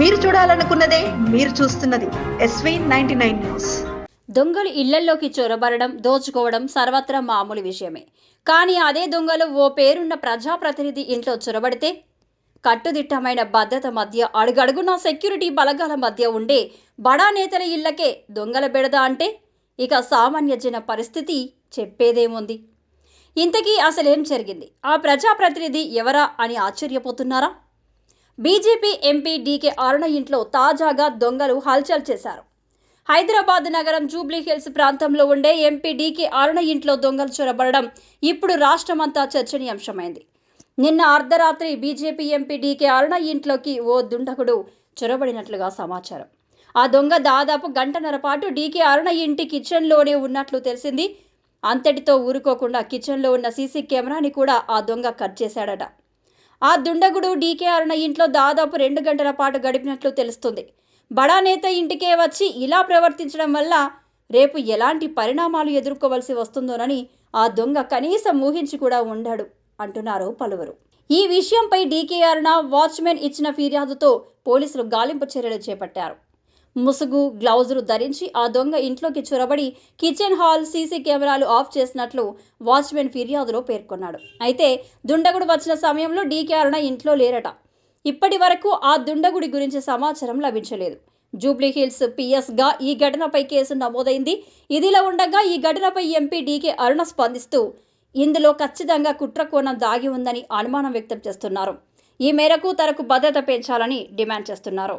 మీరు చూడాలనుకున్నదే మీరు చూస్తున్నది SV99 న్యూస్. దొంగలు ఇళ్లల్లోకి చొరబడడం, దోచుకోవడం సర్వత్రా మామూలు విషయమే. కానీ అదే దొంగలు ఓ పేరున్న ప్రజాప్రతినిధి ఇంట్లో చొరబడితే, కట్టుదిట్టమైన భద్రత మధ్య అడుగడుగునా సెక్యూరిటీ బలగాల మధ్య ఉండే బడా నేతల ఇళ్లకే దొంగల బెడద అంటే ఇక సామాన్య జన పరిస్థితి చెప్పేదేముంది? ఇంతకీ అసలేం జరిగింది? ఆ ప్రజాప్రతినిధి ఎవరా అని ఆశ్చర్యపోతున్నారా? బీజేపీ ఎంపీ డీకే అరుణ ఇంట్లో తాజాగా దొంగలు హల్చల్ చేశారు. హైదరాబాద్ నగరం జూబ్లీ హిల్స్ ప్రాంతంలో ఉండే ఎంపీ డీకే అరుణ ఇంట్లో దొంగలు చొరబడడం ఇప్పుడు రాష్ట్రమంతా చర్చనీయాంశమైంది. నిన్న అర్ధరాత్రి బీజేపీ ఎంపీ డీకే అరుణ ఇంట్లోకి ఓ దుండగుడు చొరబడినట్లుగా సమాచారం. ఆ దొంగ దాదాపు గంటన్నర పాటు డీకే అరుణ ఇంటి కిచెన్లోనే ఉన్నట్లు తెలిసింది. అంతటితో ఊరుకోకుండా కిచెన్లో ఉన్న సీసీ కెమెరాని కూడా ఆ దొంగ కట్ చేశాడట. ఆ దుండగుడు డీకే అరుణ ఇంట్లో దాదాపు 2 గంటల పాటు గడిపినట్లు తెలుస్తుంది. బడా నేత ఇంటికే వచ్చి ఇలా ప్రవర్తించడం వల్ల రేపు ఎలాంటి పరిణామాలు ఎదుర్కోవలసి వస్తుందోనని ఆ దొంగ కనీసం ఊహించి కూడా ఉండడు అంటున్నారు పలువురు. ఈ విషయంపై డీకే అరుణ వాచ్మెన్ ఇచ్చిన ఫిర్యాదుతో పోలీసులు గాలింపు చర్యలు చేపట్టారు. ముసుగు, గ్లౌజులు ధరించి ఆ దొంగ ఇంట్లోకి చొరబడి కిచెన్ హాల్ సీసీ కెమెరాలు ఆఫ్ చేసినట్లు వాచ్మెన్ ఫిర్యాదులో పేర్కొన్నాడు. అయితే దుండగుడు వచ్చిన సమయంలో డీకే అరుణ ఇంట్లో లేరట. ఇప్పటి వరకు ఆ దుండగుడి గురించి సమాచారం లభించలేదు. జూబ్లీ హిల్స్ పిఎస్గా ఈ ఘటనపై కేసు నమోదైంది. ఇదిలా ఉండగా ఈ ఘటనపై ఎంపీ డీకే అరుణ స్పందిస్తూ ఇందులో ఖచ్చితంగా కుట్ర కోణం దాగి ఉందని అనుమానం వ్యక్తం చేస్తున్నారు. ఈ మేరకు తనకు భద్రత పెంచాలని డిమాండ్ చేస్తున్నారు.